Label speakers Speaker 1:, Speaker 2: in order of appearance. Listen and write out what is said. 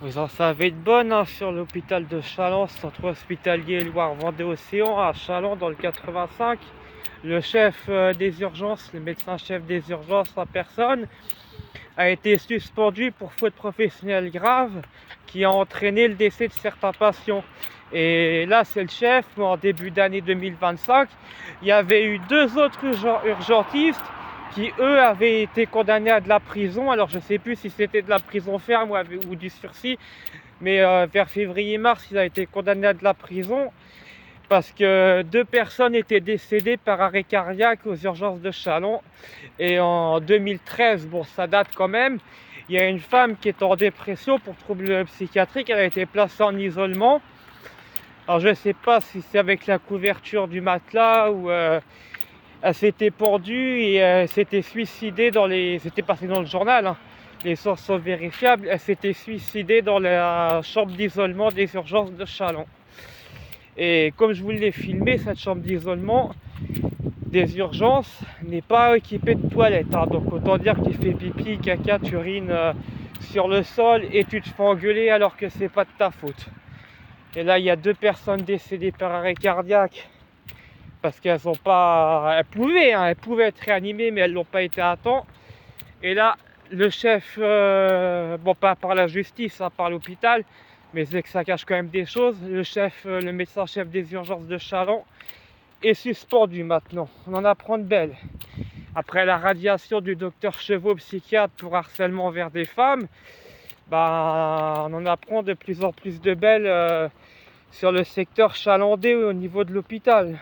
Speaker 1: Vous en savez de bonnes hein, sur l'hôpital de Challans, centre hospitalier Loire-Vendée-Océan à Challans dans le 85. Le chef des urgences, le médecin-chef des urgences en personne, a été suspendu pour faute professionnelle grave qui a entraîné le décès de certains patients. Et là, c'est le chef, mais en début d'année 2025, il y avait eu deux autres urgentistes qui, eux, avaient été condamnés à de la prison. Alors, je ne sais plus si c'était de la prison ferme ou du sursis, mais vers février-mars, il a été condamné à de la prison parce que deux personnes étaient décédées par arrêt cardiaque aux urgences de Challans. Et en 2013, bon, ça date quand même, il y a une femme qui est en dépression pour troubles psychiatriques, elle a été placée en isolement. Alors je ne sais pas si c'est avec la couverture du matelas ou elle s'était pendue et elle s'était suicidée c'était passé dans le journal, hein. Les sources sont vérifiables, elle s'était suicidée dans la chambre d'isolement des urgences de Challans. Et comme je vous l'ai filmé, cette chambre d'isolement des urgences n'est pas équipée de toilettes, hein. Donc autant dire que tu fais pipi, caca, tu urines sur le sol et tu te fais engueuler alors que c'est pas de ta faute. Et là, il y a deux personnes décédées par arrêt cardiaque parce qu'elles ont pas... elles pouvaient être réanimées, mais elles n'ont pas été à temps. Et là, le chef, bon, pas par la justice, hein, par l'hôpital, mais c'est que ça cache quand même des choses. Le chef, le médecin-chef des urgences de Challans est suspendu maintenant. On en apprend de belles. Après la radiation du docteur Chevaux, psychiatre pour harcèlement envers des femmes, on en apprend de plus en plus de belles sur le secteur chalandais au niveau de l'hôpital.